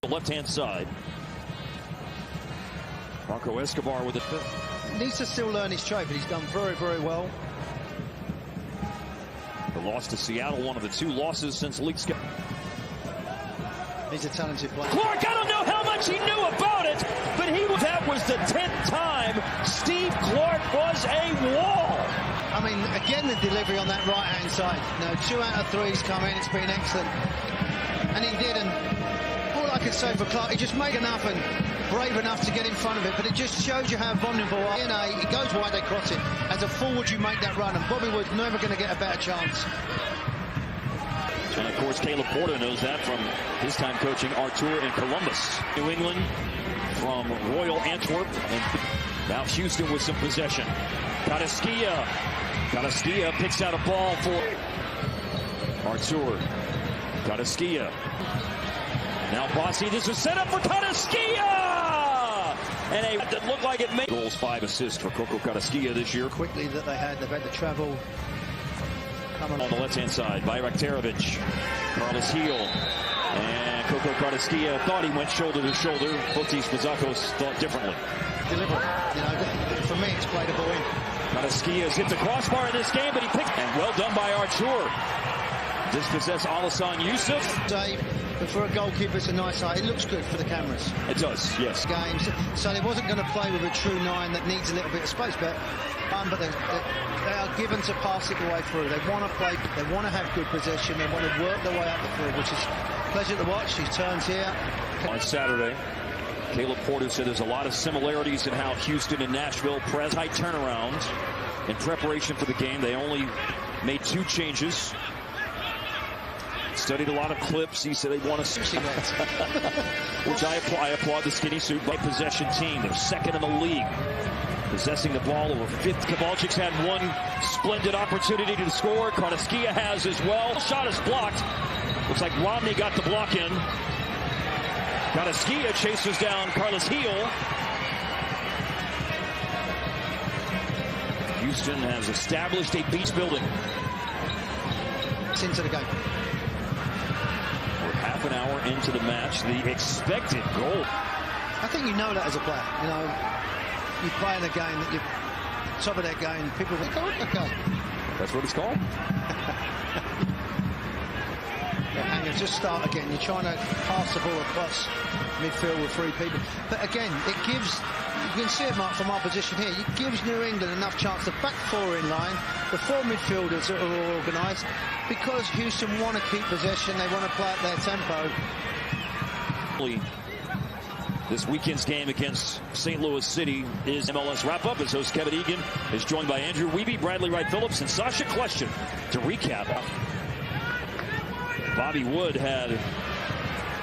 Left-hand side. Marco Escobar with it. Needs to still learn his trade, but he's done very, very well. The loss to Seattle, one of the 2 losses since league schedule. He's a talented player. Clark, I don't know how much he knew about it, but that was the 10th time Steve Clark was a wall. I mean, again, the delivery on that right-hand side. No, 2 out of 3's come in. It's been excellent. And he did, and all I can say for Clark, he just made enough and brave enough to get in front of it, but it just shows you how vulnerable are. It goes wide, they cross it. As a forward, you make that run, and Bobby Wood's never going to get a better chance. And of course, Caleb Porter knows that from his time coaching Artur in Columbus. New England from Royal Antwerp, and now Houston with some possession. Carrasquilla picks out a ball for Artur. Carrasquilla. Now Bossy, this is set up for Carrasquilla! And it didn't look like it made goals, 5 assists for Coco Carrasquilla this year. Quickly that they've had the travel. On the left-hand side, Bayraktarovic, Carlos Gil, and Coco Carrasquilla thought he went shoulder to shoulder. Fotis Bazakos thought differently. Deliberate, for me it's played a ball in. Carrasquilla's hit the crossbar in this game, but he picked, and well done by Artur. Dispossess Alassane Youssef. Dave, but for a goalkeeper, it's a nice eye. It looks good for the cameras. It does, yes. Games, so they wasn't going to play with a true 9 that needs a little bit of space, but they are given to pass it the way through. They want to play, they want to have good possession, they want to work their way up the field, which is a pleasure to watch. He turns here. On Saturday, Caleb Porter said there's a lot of similarities in how Houston and Nashville press tight turnaround. In preparation for the game, they only made 2 changes. Studied a lot of clips. He said they want to which I applaud the skinny suit by possession team. They're 2nd in the league, possessing the ball over 50. Kowalczyk's had 1 splendid opportunity to score. Carrasquilla has as well. Shot is blocked. Looks like Romney got the block in. Carrasquilla chases down Carlos Gil. Houston has established a beach building. It's into the game. We're half an hour into the match. The expected goal. I think you know that as a player. You play in a game that you're top of that game. People think, oh, okay. That's what it's called. And you just start again. You're trying to pass the ball across midfield with 3 people. But again, it gives, you can see it, Mark, from our position here, it gives New England enough chance. The back 4 in line, the 4 midfielders that are all organised, because Houston want to keep possession, they want to play at their tempo. This weekend's game against St. Louis City is MLS wrap-up. His host Kevin Egan is joined by Andrew Wiebe, Bradley Wright-Phillips, and Sasha Kleshchin to recap. Bobby Wood had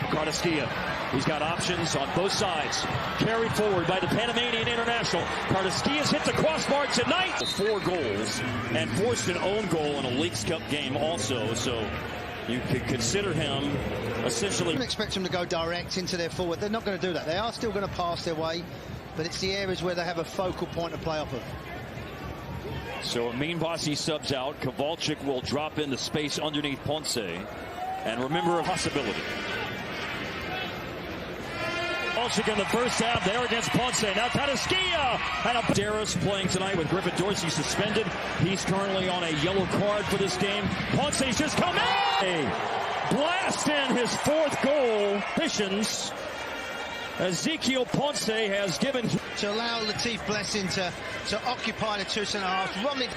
Carrasquilla. He's got options on both sides. Carried forward by the Panamanian international. Carrasquilla's hit the crossbar tonight. 4 goals and forced an own goal in a Leagues Cup game also. So you could consider him essentially. I don't expect them to go direct into their forward. They're not going to do that. They are still going to pass their way, but it's the areas where they have a focal point to play off of. So Amin Bossy subs out. Kowalczyk will drop into space underneath Ponce. And remember a possibility. Kowalczyk in the first half there against Ponce. Now Carrasquilla and Darris playing tonight with Griffin Dorsey suspended. He's currently on a yellow card for this game. Ponce's just come in. Blast in his 4th goal. Missions. Ezequiel Ponce has given to allow Latif Blessing to occupy the 2 centre halves. Romney,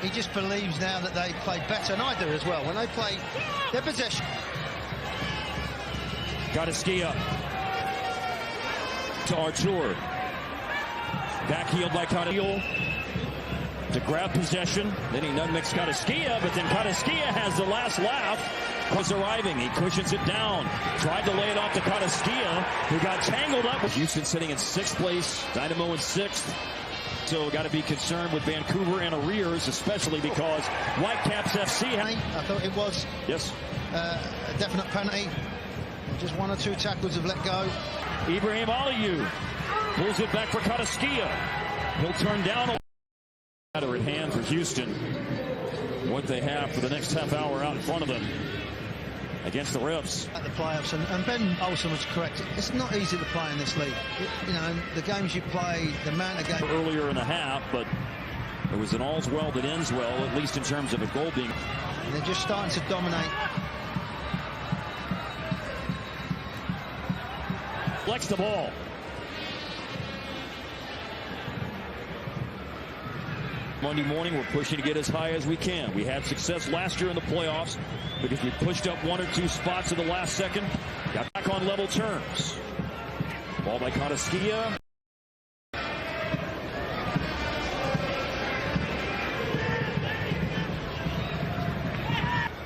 he just believes now that they play better, and I do as well. When they play their possession. Carrasquilla to Artur. Backheeled by Carrasquilla to grab possession. Then he nutmegs Carrasquilla, but then Carrasquilla has the last laugh. Was arriving. He cushions it down. Tried to lay it off to Carrasquilla, who got tangled up. Houston sitting in 6th place. Dynamo in 6th. So got to be concerned with Vancouver in arrears, especially because Whitecaps FC. I thought it was. Yes. A definite penalty. Just 1 or 2 tackles have let go. Ibrahim Aliyu pulls it back for Carrasquilla. He'll turn down a matter at hand for Houston. What they have for the next half hour out in front of them. against the Riffs. At the playoffs, and Ben Olsen was correct. It's not easy to play in this league. You know, the games you play, the amount of games. Earlier in the half, but it was an all's well that ends well, at least in terms of a goal being. And they're just starting to dominate. Flex the ball. Monday morning, we're pushing to get as high as we can. We had success last year in the playoffs because we pushed up 1 or 2 spots in the last second. Got back on level terms. Ball by Carrasquilla.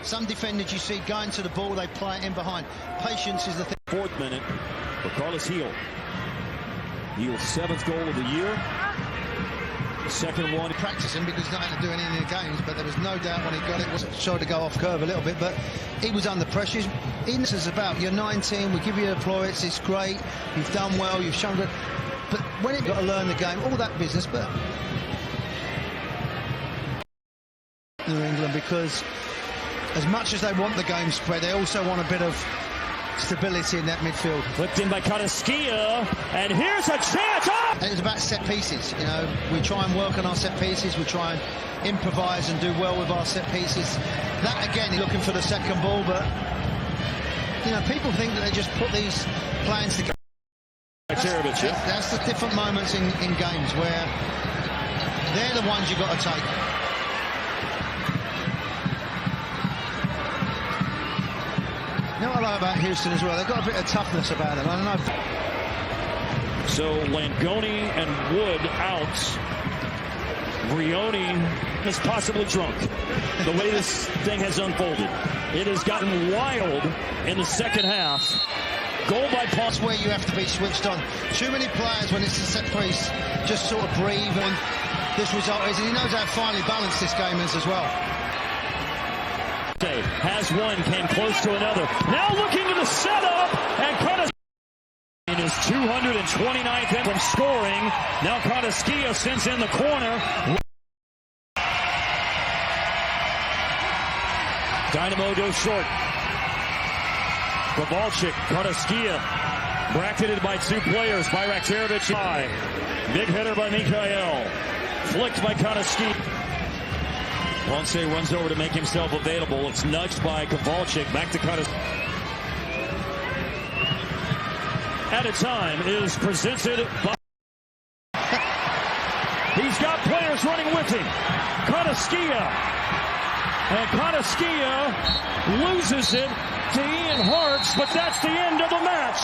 Some defenders you see going to the ball, they play it in behind. Patience is the thing. 4th minute for Carlos Gil. Gil's 7th goal of the year. The second one. Practicing because he's not had to do any in the games, but there was no doubt when he got it, was tried to go off curve a little bit, but he was under pressure. This is about, you're 19, we give you the applause, it's great, you've done well, you've shown good, but when you've got to learn the game, all that business, but New England, because as much as they want the game spread, they also want a bit of stability in that midfield. Flipped in by Carrasquilla, and here's a chance. Oh! And it's about set pieces. You know, we try and work on our set pieces. We try and improvise and do well with our set pieces. That again, looking for the second ball, but you know, people think that they just put these plans together. That's the different moments in games where they're the ones you've got to take. You know what I like about Houston as well? They've got a bit of toughness about them. I don't know. So Langoni and Wood out. Brioni is possibly drunk. The way this thing has unfolded. It has gotten wild in the second half. Goal by Paul. That's where you have to be switched on. Too many players, when it's a set piece, just sort of breathe. And this result is, and he knows how finely balanced this game is as well. Has one, came close to another. Now looking to the setup, and Carrasquilla in his 229th in from scoring. Now Carrasquilla sends in the corner. Dynamo goes short. Kovalchik, Carrasquilla, bracketed by 2 players. Bayraktarovic high. Big header by Mikhail. Flicked by Carrasquilla. Ponce runs over to make himself available. It's nudged by Kovalchik. Back to Carrasquilla. At a time is presented by... He's got players running with him. Carrasquilla. And Carrasquilla loses it to Ian Hartz, but that's the end of the match.